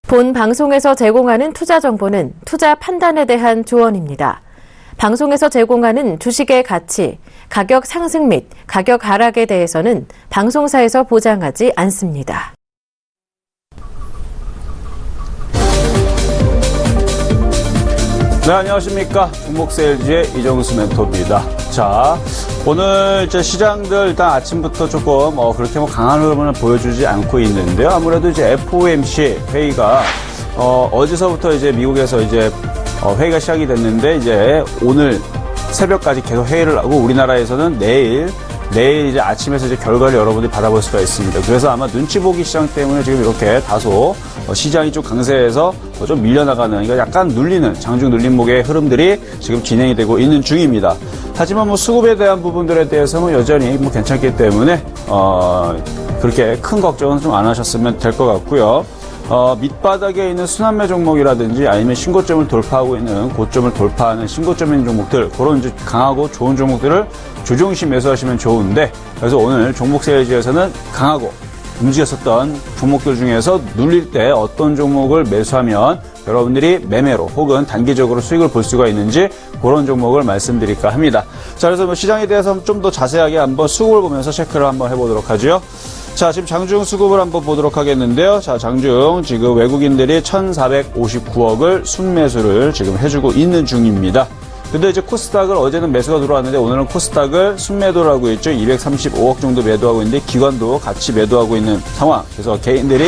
본 방송에서 제공하는 투자 정보는 투자 판단에 대한 조언입니다. 방송에서 제공하는 주식의 가치, 가격 상승 및 가격 하락에 대해서는 방송사에서 보장하지 않습니다. 네, 안녕하십니까. 종목세일즈의 이정수 멘토입니다. 자, 오늘 이제 시장들 일단 아침부터 조금 그렇게 강한 흐름을 보여주지 않고 있는데요. 아무래도 이제 FOMC 회의가 어제서부터 이제 미국에서 이제 회의가 시작이 됐는데 이제 오늘 새벽까지 계속 회의를 하고 우리나라에서는 내일 이제 아침에서 이제 결과를 여러분들이 받아볼 수가 있습니다. 그래서 아마 눈치 보기 시장 때문에 지금 이렇게 다소 시장이 좀 강세해서 좀 밀려나가는, 그러니까 약간 눌리는 장중 눌림목의 흐름들이 지금 진행이 되고 있는 중입니다. 하지만 수급에 대한 부분들에 대해서는 여전히 괜찮기 때문에 그렇게 큰 걱정은 좀 안 하셨으면 될 것 같고요. 밑바닥에 있는 순환매 종목이라든지 아니면 신고점을 돌파하고 있는 고점을 돌파하는 신고점인 종목들, 그런 이제 강하고 좋은 종목들을 조정시 매수하시면 좋은데, 그래서 오늘 종목 세일즈에서는 강하고 움직였었던 종목들 중에서 눌릴 때 어떤 종목을 매수하면 여러분들이 매매로 혹은 단기적으로 수익을 볼 수가 있는지 그런 종목을 말씀드릴까 합니다. 자, 그래서 시장에 대해서 좀 더 자세하게 한번 수급을 보면서 체크를 한번 해보도록 하죠. 자, 지금 장중 수급을 한번 보도록 하겠는데요. 자, 장중 지금 외국인들이 1,459억을 순매수를 지금 해주고 있는 중입니다. 근데 이제 코스닥을 어제는 매수가 들어왔는데 오늘은 코스닥을 순매도를 하고 있죠. 235억 정도 매도하고 있는데 기관도 같이 매도하고 있는 상황. 그래서 개인들이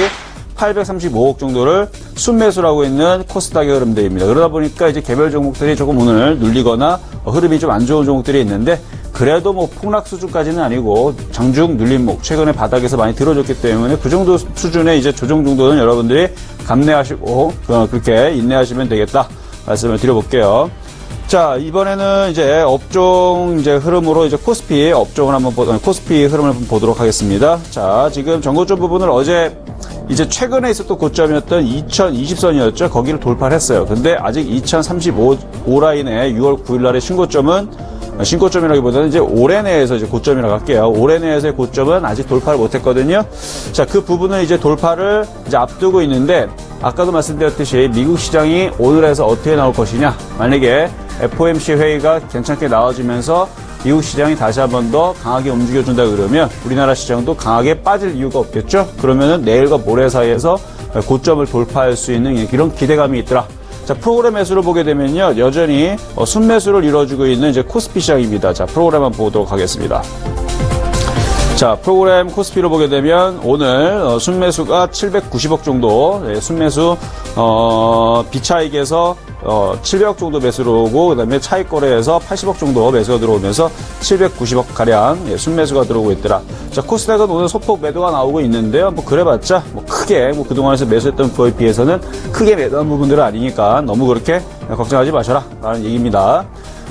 835억 정도를 순매수를 하고 있는 코스닥의 흐름들입니다. 그러다 보니까 이제 개별 종목들이 조금 오늘 눌리거나 흐름이 좀 안 좋은 종목들이 있는데, 그래도 폭락 수준까지는 아니고 장중 눌림목, 최근에 바닥에서 많이 들어줬기 때문에 그 정도 수준의 이제 조정 정도는 여러분들이 감내하시고 그렇게 인내하시면 되겠다 말씀을 드려볼게요. 자, 이번에는 이제 업종 이제 흐름으로 이제 코스피 업종을 코스피 흐름을 한번 보도록 하겠습니다. 자, 지금 전고점 부분을 어제 이제 최근에 있었던 고점이었던 2020선이었죠. 거기를 돌파를 했어요. 근데 아직 2035 라인의 6월 9일 날의 신고점이라기보다는 이제 올해 내에서 이제 고점이라고 할게요. 올해 내에서의 고점은 아직 돌파를 못했거든요. 자, 그 부분을 이제 돌파를 이제 앞두고 있는데, 아까도 말씀드렸듯이 미국 시장이 오늘에서 어떻게 나올 것이냐. 만약에 FOMC 회의가 괜찮게 나와주면서 미국 시장이 다시 한 번 더 강하게 움직여준다 그러면 우리나라 시장도 강하게 빠질 이유가 없겠죠. 그러면은 내일과 모레 사이에서 고점을 돌파할 수 있는 이런 기대감이 있더라. 자, 프로그램 매수를 보게 되면요, 여전히 순매수를 이루어주고 있는 이제 코스피 시장입니다. 자, 프로그램 한번 보도록 하겠습니다. 자, 프로그램 코스피로 보게 되면 오늘 순매수가 790억 정도, 순매수 비차익에서 700억 정도 매수로 오고, 그다음에 차익 거래에서 80억 정도 매수가 들어오면서 790억 가량 순매수가 들어오고 있더라. 자, 코스닥은 오늘 소폭 매도가 나오고 있는데요. 그래봤자 크게 그동안에서 매수했던 거에 비해서는 크게 매도한 부분들은 아니니까 너무 그렇게 걱정하지 마셔라 라는 얘기입니다.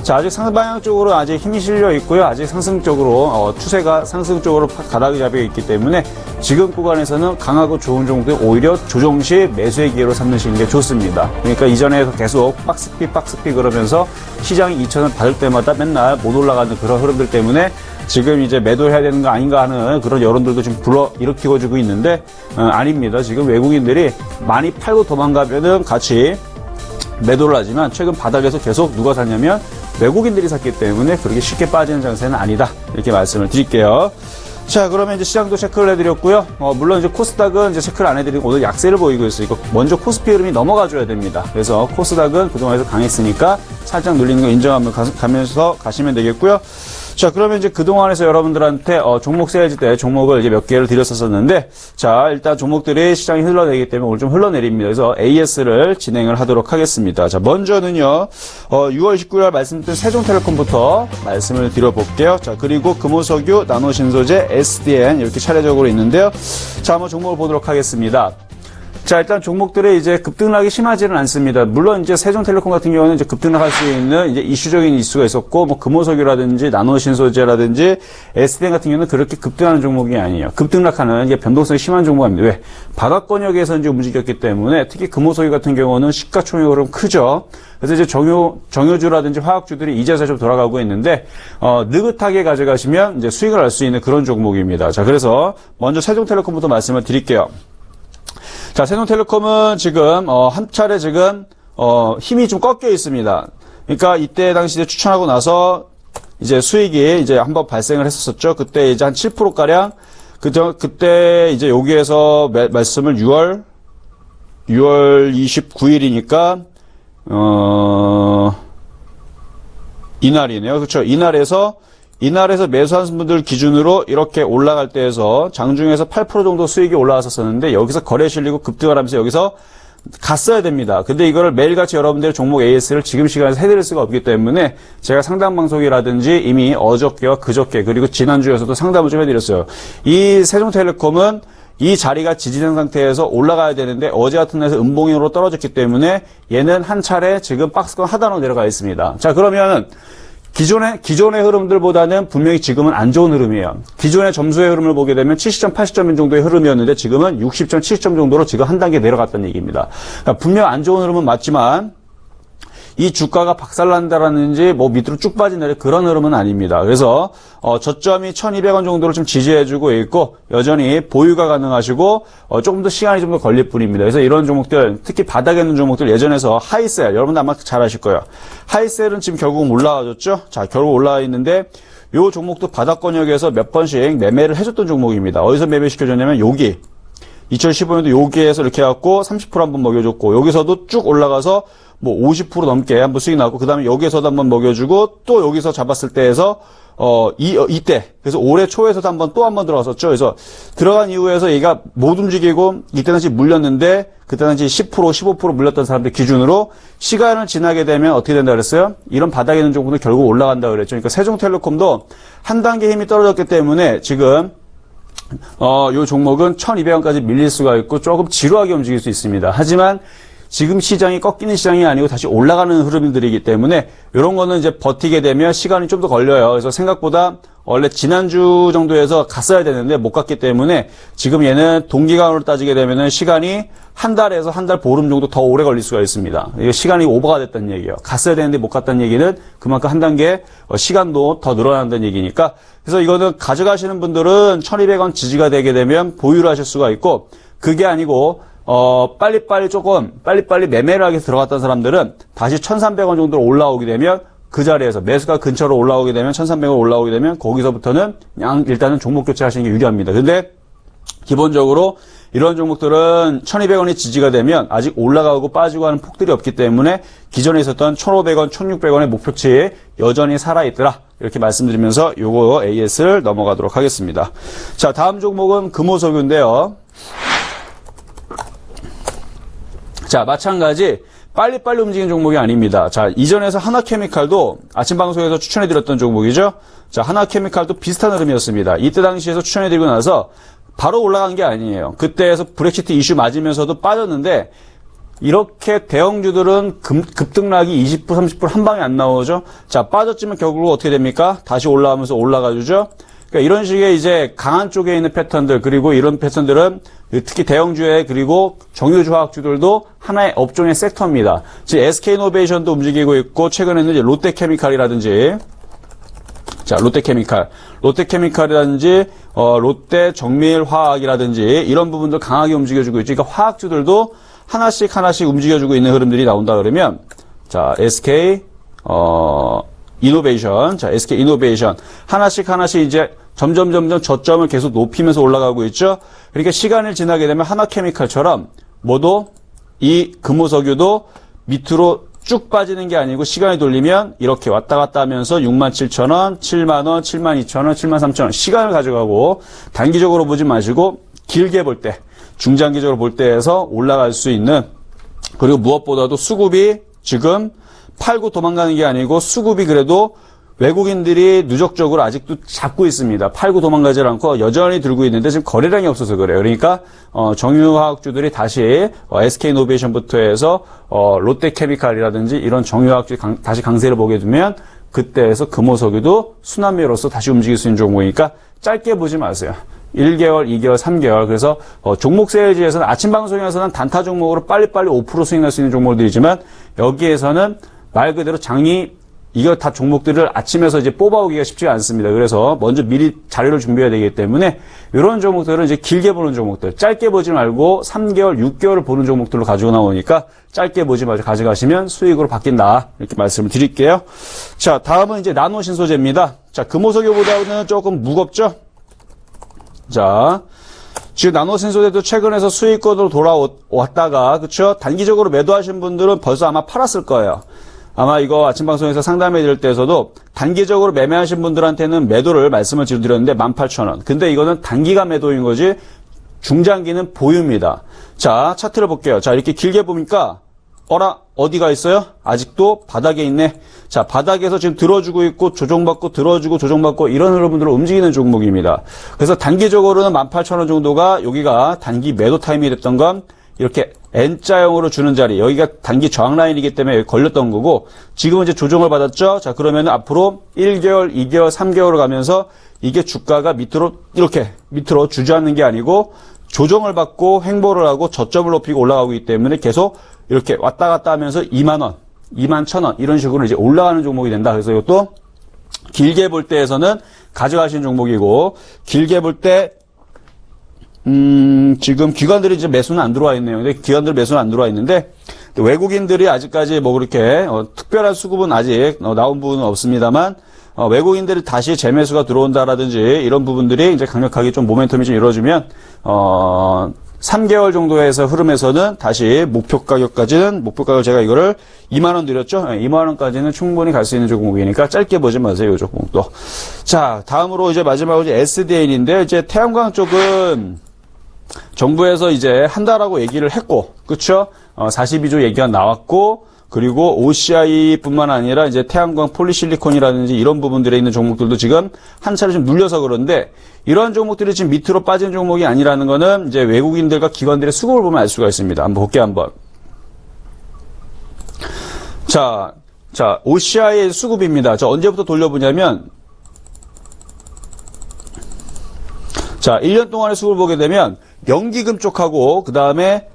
자, 아직 상방향 쪽으로 아직 힘이 실려 있고요. 아직 상승 쪽으로 추세가 상승 쪽으로 가닥이 잡혀 있기 때문에 지금 구간에서는 강하고 좋은 종목들 오히려 조정 시 매수의 기회로 삼으시는 게 좋습니다. 그러니까 이전에 계속 박스피 그러면서 시장이 2,000원 받을 때마다 맨날 못 올라가는 그런 흐름들 때문에 지금 이제 매도해야 되는 거 아닌가 하는 그런 여론들도 지금 불러 일으키고 있는데 아닙니다. 지금 외국인들이 많이 팔고 도망가면은 같이 매도를 하지만 최근 바닥에서 계속 누가 샀냐면 외국인들이 샀기 때문에 그렇게 쉽게 빠지는 장세는 아니다. 이렇게 말씀을 드릴게요. 자, 그러면 이제 시장도 체크를 해드렸고요. 물론 이제 코스닥은 이제 체크를 안 해드리고 오늘 약세를 보이고 있어요. 이거 먼저 코스피 흐름이 넘어가줘야 됩니다. 그래서 코스닥은 그동안에서 강했으니까 살짝 눌리는 거 인정하면서 가시면 되겠고요. 자, 그러면 이제 그동안에서 여러분들한테 종목 세일즈 때 종목을 이제 몇 개를 드렸었는데, 자, 일단 종목들이 시장이 흘러내리기 때문에 오늘 좀 흘러내립니다. 그래서 AS를 진행을 하도록 하겠습니다. 자, 먼저는요, 6월 19일 말씀드린 세종텔레콤부터 말씀을 드려볼게요. 자, 그리고 금호석유, 나노신소재, SDN 이렇게 차례적으로 있는데요. 자, 한번 종목을 보도록 하겠습니다. 자, 일단 종목들이 이제 급등락이 심하지는 않습니다. 물론 이제 세종텔레콤 같은 경우는 이제 급등락할 수 있는 이제 이슈적인 이슈가 있었고, 금호석유라든지 나노신소재라든지 SDN 같은 경우는 그렇게 급등하는 종목이 아니에요. 급등락하는 이게 변동성이 심한 종목입니다. 왜? 바닥권역에서 이제 움직였기 때문에 특히 금호석유 같은 경우는 시가총액으로 크죠. 그래서 이제 정유주라든지 화학주들이 이제서 좀 돌아가고 있는데, 느긋하게 가져가시면 이제 수익을 할 수 있는 그런 종목입니다. 자, 그래서 먼저 세종텔레콤부터 말씀을 드릴게요. 자, 세종텔레콤은 지금 한 차례 지금 힘이 좀 꺾여 있습니다. 그러니까 이때 당시 이제 추천하고 나서 이제 수익이 이제 한번 발생을 했었죠. 그때 이제 한 7%가량 그때 이제 여기에서 말씀을 6월 29일이니까 이날이네요. 그렇죠. 이날에서 매수하신 분들 기준으로 이렇게 올라갈 때에서 장중에서 8% 정도 수익이 올라왔었는데 여기서 거래 실리고 급등을 하면서 여기서 갔어야 됩니다. 근데 이거를 매일같이 여러분들의 종목 AS를 지금 시간에서 해드릴 수가 없기 때문에 제가 상담 방송이라든지 이미 어저께와 그저께 그리고 지난주에서도 상담을 좀 해드렸어요. 이 세종텔레콤은 이 자리가 지지된 상태에서 올라가야 되는데 어제 같은 날에서 음봉으로 떨어졌기 때문에 얘는 한 차례 지금 박스권 하단으로 내려가 있습니다. 자, 그러면 기존의 흐름들보다는 분명히 지금은 안 좋은 흐름이에요. 기존의 점수의 흐름을 보게 되면 70점, 80점 정도의 흐름이었는데 지금은 60점, 70점 정도로 지금 한 단계 내려갔다는 얘기입니다. 그러니까 분명 안 좋은 흐름은 맞지만 이 주가가 박살난다라는지 뭐 밑으로 쭉 빠진다 그런 흐름은 아닙니다. 그래서 저점이 1,200원 정도를 좀 지지해주고 있고 여전히 보유가 가능하시고 조금 더 시간이 좀 더 걸릴 뿐입니다. 그래서 이런 종목들 특히 바닥에 있는 종목들 예전에서 하이셀 여러분들 아마 잘 아실 거예요. 하이셀은 지금 결국은 올라와줬죠. 자, 결국 올라와 있는데 요 종목도 바닥권역에서 몇 번씩 매매를 해줬던 종목입니다. 어디서 매매시켜줬냐면 여기 2015년도 여기에서 이렇게 해갖고 30% 한번 먹여줬고 여기서도 쭉 올라가서 뭐 50% 넘게 한번 수익 나왔고 그 다음에 여기에서도 한번 먹여주고 또 여기서 잡았을 때에서 이때 그래서 올해 초에서도 또 한 번 들어갔었죠. 그래서 들어간 이후에서 얘가 못 움직이고 이때 당시 물렸는데 그때 당시 10% 15% 물렸던 사람들 기준으로 시간을 지나게 되면 어떻게 된다 그랬어요? 이런 바닥에 있는 종목도 결국 올라간다 그랬죠. 그러니까 세종텔레콤도 한 단계 힘이 떨어졌기 때문에 지금 요 종목은 1,200원까지 밀릴 수가 있고 조금 지루하게 움직일 수 있습니다. 하지만 지금 시장이 꺾이는 시장이 아니고 다시 올라가는 흐름들이기 때문에 이런 거는 이제 버티게 되면 시간이 좀 더 걸려요. 그래서 생각보다 원래 지난주 정도에서 갔어야 되는데 못 갔기 때문에 지금 얘는 동기간으로 따지게 되면은 시간이 한 달에서 한 달 보름 정도 더 오래 걸릴 수가 있습니다. 이게 시간이 오버가 됐다는 얘기예요. 갔어야 되는데 못 갔다는 얘기는 그만큼 한 단계 시간도 더 늘어난다는 얘기니까 그래서 이거는 가져가시는 분들은 1,200원 지지가 되게 되면 보유를 하실 수가 있고 그게 아니고 빨리빨리 매매를 하게 들어갔던 사람들은 다시 1,300원 정도로 올라오게 되면 그 자리에서 매수가 근처로 올라오게 되면 1,300원 올라오게 되면 거기서부터는 그냥 일단은 종목 교체하시는 게 유리합니다. 근데 기본적으로 이런 종목들은 1,200원이 지지가 되면 아직 올라가고 빠지고 하는 폭들이 없기 때문에 기존에 있었던 1,500원, 1,600원의 목표치에 여전히 살아있더라. 이렇게 말씀드리면서 요거 AS를 넘어가도록 하겠습니다. 자, 다음 종목은 금호석유인데요. 자, 마찬가지 빨리빨리 움직이는 종목이 아닙니다. 자, 이전에서 하나케미칼도 아침 방송에서 추천해드렸던 종목이죠. 자, 하나케미칼도 비슷한 흐름이었습니다. 이때 당시에서 추천해드리고 나서 바로 올라간 게 아니에요. 그때에서 브렉시트 이슈 맞으면서도 빠졌는데 이렇게 대형주들은 급등락이 20%, 30% 한 방에 안 나오죠. 자, 빠졌지만 결국 어떻게 됩니까? 다시 올라가면서 올라가주죠. 그러니까 이런 식의 이제 강한 쪽에 있는 패턴들 그리고 이런 패턴들은 특히 대형주에 그리고 정유주 화학주들도 하나의 업종의 섹터입니다. 지금 SK이노베이션도 움직이고 있고 최근에는 이제 롯데케미칼이라든지 자 롯데케미칼이라든지 롯데 정밀화학이라든지 이런 부분들 강하게 움직여주고 있죠. 그러니까 화학주들도 하나씩 움직여주고 있는 흐름들이 나온다 그러면 자 SK 이노베이션, 자, SK 이노베이션. 하나씩 이제 점점 저점을 계속 높이면서 올라가고 있죠. 그러니까 시간을 지나게 되면 하나케미칼처럼 모두 이 금호석유도 밑으로 쭉 빠지는 게 아니고 시간이 돌리면 이렇게 왔다 갔다 하면서 67,000원, 70,000원, 72,000원, 73,000원 시간을 가져가고 단기적으로 보지 마시고 길게 볼 때, 중장기적으로 볼 때에서 올라갈 수 있는 그리고 무엇보다도 수급이 지금 팔고 도망가는 게 아니고 수급이 그래도 외국인들이 누적적으로 아직도 잡고 있습니다. 팔고 도망가지 않고 여전히 들고 있는데 지금 거래량이 없어서 그래요. 그러니까 정유화학주들이 다시 SK이노베이션부터 해서 롯데케미칼이라든지 이런 정유화학주들이 다시 강세를 보게 되면 그때에서 금호석유도 순환매로서 다시 움직일 수 있는 종목이니까 짧게 보지 마세요. 1개월, 2개월, 3개월. 그래서 종목 세일즈에서는 아침 방송에서는 단타 종목으로 빨리빨리 5% 수익 날 수 있는 종목들이지만 여기에서는 말 그대로 장이 이거 다 종목들을 아침에서 이제 뽑아오기가 쉽지가 않습니다. 그래서 먼저 미리 자료를 준비해야 되기 때문에 이런 종목들은 이제 길게 보는 종목들, 짧게 보지 말고 3개월, 6개월을 보는 종목들로 가지고 나오니까 짧게 보지 말고 가져가시면 수익으로 바뀐다. 이렇게 말씀을 드릴게요. 자, 다음은 이제 나노 신소재입니다. 자, 금호석유보다는 조금 무겁죠? 자, 지금 나노 신소재도 최근에서 수익권으로 돌아왔다가, 그쵸? 단기적으로 매도하신 분들은 벌써 아마 팔았을 거예요. 아마 이거 아침 방송에서 상담해 드릴 때에서도 단기적으로 매매하신 분들한테는 매도를 말씀을 드렸는데 18,000원. 근데 이거는 단기간 매도인 거지 중장기는 보유입니다. 자, 차트를 볼게요. 자, 이렇게 길게 보니까 어디가 있어요? 아직도 바닥에 있네. 자, 바닥에서 지금 들어주고 있고 조정받고 들어주고 조정받고 이런 흐름들로 움직이는 종목입니다. 그래서 단기적으로는 18,000원 정도가 여기가 단기 매도 타이밍이 됐던 건 이렇게 N자형으로 주는 자리, 여기가 단기 저항 라인이기 때문에 여기 걸렸던 거고, 지금은 이제 조정을 받았죠? 자, 그러면 앞으로 1개월, 2개월, 3개월을 가면서 이게 주가가 이렇게 밑으로 주저앉는 게 아니고 조정을 받고 횡보를 하고 저점을 높이고 올라가고 있기 때문에 계속 이렇게 왔다 갔다 하면서 2만원, 21,000원 이런 식으로 이제 올라가는 종목이 된다. 그래서 이것도 길게 볼 때에서는 가져가신 종목이고, 길게 볼 때 지금 기관들이 이제 매수는 안 들어와 있네요. 근데 기관들 매수는 안 들어와 있는데, 외국인들이 아직까지 뭐 그렇게, 특별한 수급은 아직 나온 부분은 없습니다만, 외국인들이 다시 재매수가 들어온다라든지 이런 부분들이 이제 강력하게 좀 모멘텀이 좀 이루어지면, 3개월 정도에서 흐름에서는 다시 목표 가격 제가 이거를 2만원 드렸죠? 2만원까지는 충분히 갈 수 있는 종목이니까 짧게 보지 마세요, 이 종목도. 자, 다음으로 이제 마지막으로 이제 SDN인데, 이제 태양광 쪽은 정부에서 이제 한다라고 얘기를 했고, 그쵸? 42조 얘기가 나왔고, 그리고 OCI뿐만 아니라 이제 태양광 폴리실리콘이라든지 이런 부분들에 있는 종목들도 지금 한 차례 좀 눌려서 그런데, 이러한 종목들이 지금 밑으로 빠진 종목이 아니라는 거는 이제 외국인들과 기관들의 수급을 보면 알 수가 있습니다. 한번 볼게요, 한번. 자, OCI의 수급입니다. 저 언제부터 돌려보냐면, 자, 1년 동안의 수급을 보게 되면, 연기금 쪽하고, 그 다음에,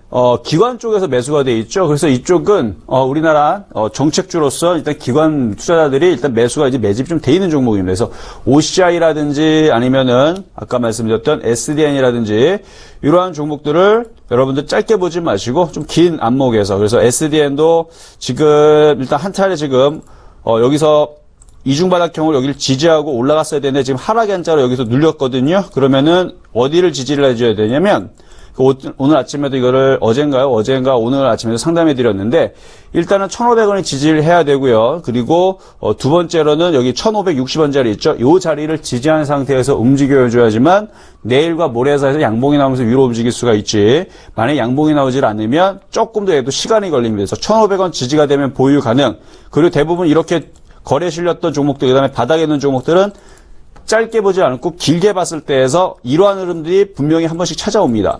기관 쪽에서 매수가 돼 있죠. 그래서 이쪽은, 우리나라, 정책주로서 일단 기관 투자자들이 일단 매수가 이제 매집이 좀 돼 있는 종목입니다. 그래서 OCI라든지 아니면은, 아까 말씀드렸던 SDN이라든지, 이러한 종목들을 여러분들 짧게 보지 마시고, 좀 긴 안목에서. 그래서 SDN도 지금, 일단 한 차례 지금, 여기서, 이중바닥형으로 여기를 지지하고 올라갔어야 되는데 지금 하락의 한자로 여기서 눌렸거든요. 그러면은 어디를 지지를 해줘야 되냐면 오늘 아침에도 이거를 어젠가 오늘 아침에도 상담해 드렸는데 일단은 1,500원이 지지를 해야 되고요. 그리고 두 번째로는 여기 1,560원짜리 있죠. 이 자리를 지지한 상태에서 움직여줘야지만 내일과 모레 사이에서 양봉이 나오면서 위로 움직일 수가 있지. 만약에 양봉이 나오질 않으면 조금 더 얘도 시간이 걸립니다. 그래서 1,500원 지지가 되면 보유 가능. 그리고 대부분 이렇게 거래 실렸던 종목들, 그 다음에 바닥에 있는 종목들은 짧게 보지 않고 길게 봤을 때에서 이러한 흐름들이 분명히 한 번씩 찾아옵니다.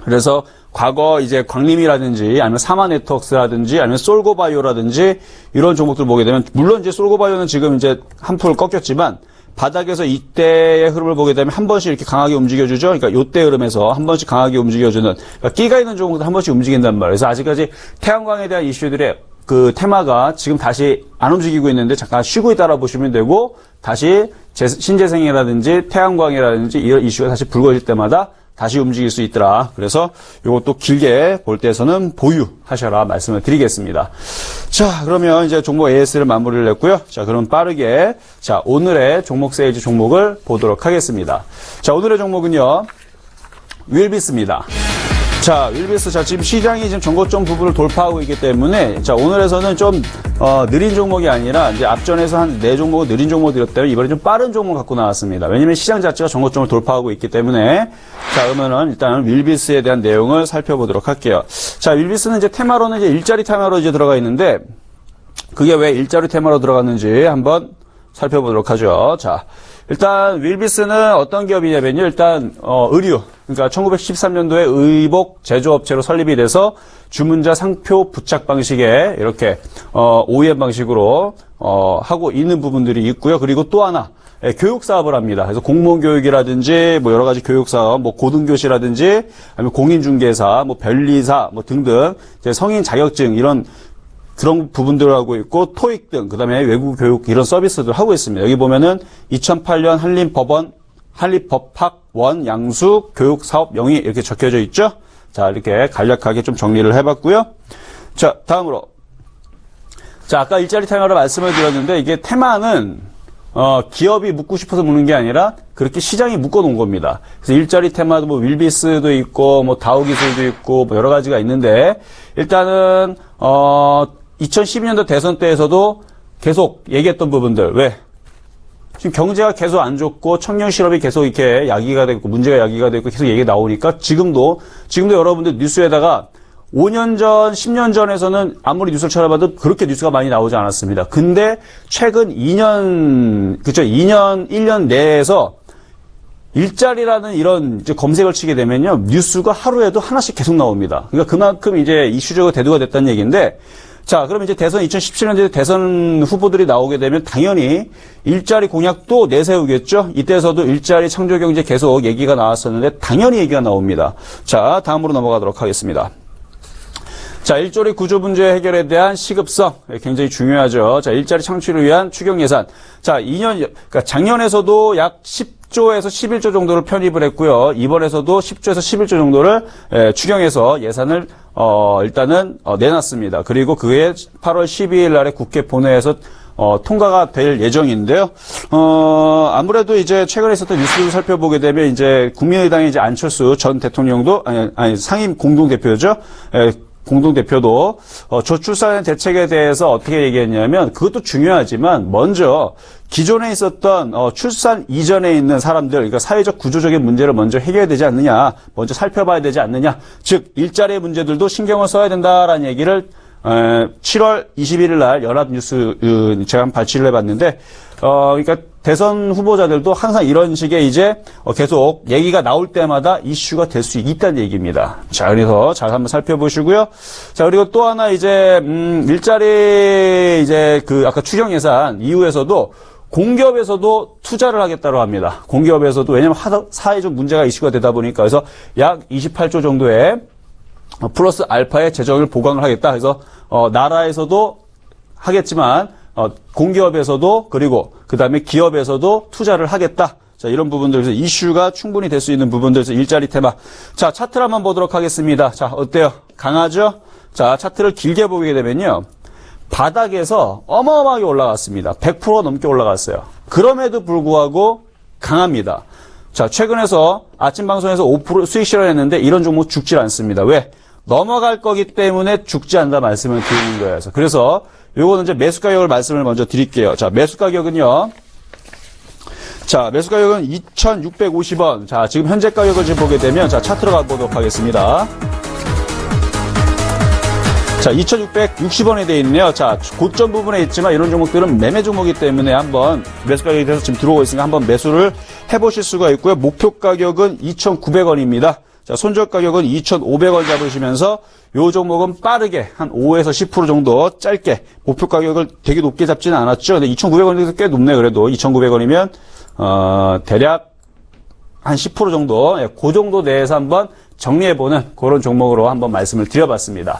그래서 과거 이제 광림이라든지 아니면 사마네트웍스라든지 아니면 솔고바이오라든지 이런 종목들 보게 되면 물론 이제 솔고바이오는 지금 이제 한풀 꺾였지만 바닥에서 이때의 흐름을 보게 되면 한 번씩 이렇게 강하게 움직여주죠. 그러니까 요때 흐름에서 한 번씩 강하게 움직여주는, 그러니까 끼가 있는 종목들 한 번씩 움직인단 말이에요. 그래서 아직까지 태양광에 대한 이슈들의 그 테마가 지금 다시 안 움직이고 있는데 잠깐 쉬고 있다라 보시면 되고, 다시 신재생이라든지 태양광이라든지 이런 이슈가 다시 불거질 때마다 다시 움직일 수 있더라. 그래서 이것도 길게 볼 때에서는 보유하셔라 말씀을 드리겠습니다. 자, 그러면 이제 종목 AS를 마무리를 했고요. 자, 그럼 빠르게 자, 오늘의 종목 세일즈 종목을 보도록 하겠습니다. 자, 오늘의 종목은요, 윌비스입니다. 자, 윌비스, 자, 지금 시장이 지금 전고점 부분을 돌파하고 있기 때문에, 자, 오늘에서는 좀, 느린 종목이 아니라, 이제 앞전에서 한 4종목을 느린 종목을 드렸다면, 이번에 좀 빠른 종목을 갖고 나왔습니다. 왜냐면 시장 자체가 전고점을 돌파하고 있기 때문에, 자, 그러면은 일단 윌비스에 대한 내용을 살펴보도록 할게요. 자, 윌비스는 이제 테마로는 이제 일자리 테마로 이제 들어가 있는데, 그게 왜 일자리 테마로 들어갔는지 한번 살펴보도록 하죠. 자, 일단 윌비스는 어떤 기업이냐면요. 일단 의류, 그러니까 1913년도에 의복 제조업체로 설립이 돼서 주문자 상표 부착 방식의 이렇게 OEM 방식으로 하고 있는 부분들이 있고요. 그리고 또 하나 교육 사업을 합니다. 그래서 공무원 교육이라든지 뭐 여러 가지 교육 사업, 뭐 고등교시라든지 아니면 공인중개사, 뭐 변리사 뭐 등등 이제 성인 자격증 이런 그런 부분들을 하고 있고 토익 등 그다음에 외국 교육 이런 서비스들 하고 있습니다. 여기 보면은 2008년 한림법학원 양수 교육사업 명의 이렇게 적혀져 있죠. 자, 이렇게 간략하게 좀 정리를 해봤고요. 자, 다음으로 자, 아까 일자리 테마로 말씀을 드렸는데 이게 테마는 기업이 묻고 싶어서 묻는 게 아니라 그렇게 시장이 묶어 놓은 겁니다. 그래서 일자리 테마도 뭐 윌비스도 있고 뭐 다우 기술도 있고 뭐 여러 가지가 있는데 일단은 2012년도 대선 때에서도 계속 얘기했던 부분들 왜? 지금 경제가 계속 안 좋고 청년 실업이 계속 이렇게 야기가 되고 문제가 야기가 되고 계속 얘기가 나오니까 지금도 여러분들 뉴스에다가 5년 전, 10년 전에서는 아무리 뉴스를 찾아봐도 그렇게 뉴스가 많이 나오지 않았습니다. 근데 최근 2년, 1년 내에서 일자리라는 이런 이제 검색을 치게 되면요. 뉴스가 하루에도 하나씩 계속 나옵니다. 그러니까 그만큼 이제 이슈적으로 대두가 됐다는 얘기인데 자, 그럼 이제 대선 2017년도에 대선 후보들이 나오게 되면 당연히 일자리 공약도 내세우겠죠. 이때에서도 일자리 창조 경제 계속 얘기가 나왔었는데 당연히 얘기가 나옵니다. 자, 다음으로 넘어가도록 하겠습니다. 자, 일자리 구조 문제 해결에 대한 시급성 굉장히 중요하죠. 자, 일자리 창출을 위한 추경 예산. 자, 그러니까 작년에서도 약 10조에서 11조 정도를 편입을 했고요. 이번에서도 10조에서 11조 정도를 추경해서 예산을 일단은 내놨습니다. 그리고 그게 8월 12일 날에 국회 본회의에서 통과가 될 예정인데요. 아무래도 이제 최근에 있었던 뉴스를 살펴보게 되면 이제 국민의당의 이제 안철수 전 대통령도 아니 상임 공동대표죠. 공동대표도 저출산 대책에 대해서 어떻게 얘기했냐면 그것도 중요하지만 먼저 기존에 있었던 출산 이전에 있는 사람들 그러니까 사회적 구조적인 문제를 먼저 해결해야 되지 않느냐 먼저 살펴봐야 되지 않느냐 즉 일자리 문제들도 신경을 써야 된다라는 얘기를 7월 21일 날 연합뉴스 제가 한번 발췌를 해봤는데 그러니까 대선 후보자들도 항상 이런 식의 이제 계속 얘기가 나올 때마다 이슈가 될 수 있다는 얘기입니다. 자, 그래서 잘 한번 살펴보시고요. 자, 그리고 또 하나 이제 일자리 이제 그 아까 추경 예산 이후에서도 공기업에서도 투자를 하겠다고 합니다. 공기업에서도 왜냐하면 사회적 문제가 이슈가 되다 보니까 그래서 약 28조 정도의 플러스 알파의 재정을 보강을 하겠다. 그래서 나라에서도 하겠지만 공기업에서도 그리고 그다음에 기업에서도 투자를 하겠다. 자, 이런 부분들에서 이슈가 충분히 될 수 있는 부분들에서 일자리 테마. 자, 차트를 한번 보도록 하겠습니다. 자, 어때요? 강하죠? 자, 차트를 길게 보게 되면요. 바닥에서 어마어마하게 올라갔습니다. 100% 넘게 올라갔어요. 그럼에도 불구하고 강합니다. 자, 최근에서 아침 방송에서 5% 수익 실현했는데 이런 종목 죽질 않습니다. 왜? 넘어갈 거기 때문에 죽지 않는다 말씀을 드리는 거예요. 그래서 요거는 이제 매수 가격을 말씀을 먼저 드릴게요. 자, 매수 가격은요. 자, 매수 가격은 2,650원. 자, 지금 현재 가격을 지금 보게 되면 자, 차트로 가보도록 하겠습니다. 자, 2,660원에 되어 있네요. 자, 고점 부분에 있지만 이런 종목들은 매매 종목이기 때문에 한번 매수 가격에 대해서 지금 들어오고 있으니까 한번 매수를 해보실 수가 있고요. 목표 가격은 2,900원입니다. 자, 손절 가격은 2,500원 잡으시면서 요 종목은 빠르게 한 5에서 10% 정도 짧게 목표 가격을 되게 높게 잡지는 않았죠. 근데 2,900원에서 꽤 높네. 그래도 2,900원이면 대략 한 10% 정도, 그 정도 내에서 한번 정리해보는 그런 종목으로 한번 말씀을 드려봤습니다.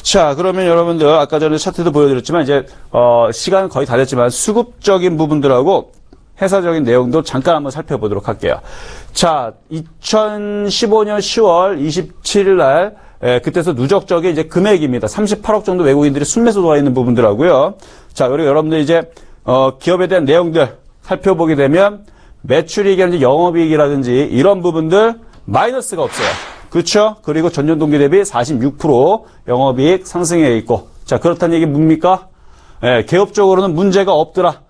자, 그러면 여러분들 아까 전에 차트도 보여드렸지만 이제 시간은 거의 다 됐지만 수급적인 부분들하고 회사적인 내용도 잠깐 한번 살펴보도록 할게요. 자, 2015년 10월 27일 날 그때서 누적적인 이제 금액입니다. 38억 정도 외국인들이 순매수 들어와 있는 부분들하고요. 자, 그리고 여러분들 이제 기업에 대한 내용들 살펴보게 되면 매출이익이라든지 영업이익이라든지 이런 부분들 마이너스가 없어요. 그렇죠? 그리고 전년 동기 대비 46% 영업이익 상승해 있고, 자, 그렇다는 얘기 뭡니까? 개업적으로는 문제가 없더라.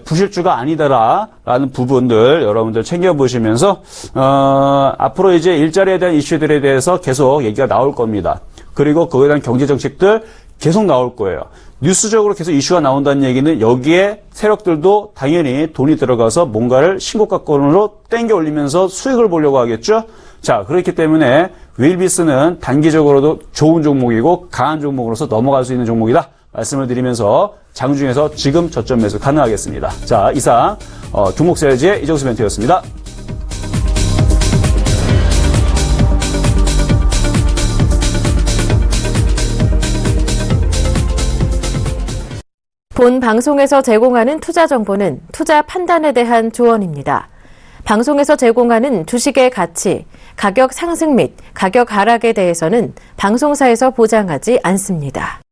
부실주가 아니다라는 부분들 여러분들 챙겨보시면서 앞으로 이제 일자리에 대한 이슈들에 대해서 계속 얘기가 나올 겁니다. 그리고 그거에 대한 경제정책들 계속 나올 거예요. 뉴스적으로 계속 이슈가 나온다는 얘기는 여기에 세력들도 당연히 돈이 들어가서 뭔가를 신고가권으로 땡겨 올리면서 수익을 보려고 하겠죠. 자, 그렇기 때문에 윌비스는 단기적으로도 좋은 종목이고 강한 종목으로서 넘어갈 수 있는 종목이다 말씀을 드리면서 장중에서 지금 저점 매수 가능하겠습니다. 자, 이상 두목셀지의 이정수 멘토였습니다. 본 방송에서 제공하는 투자 정보는 투자 판단에 대한 조언입니다. 방송에서 제공하는 주식의 가치, 가격 상승 및 가격 하락에 대해서는 방송사에서 보장하지 않습니다.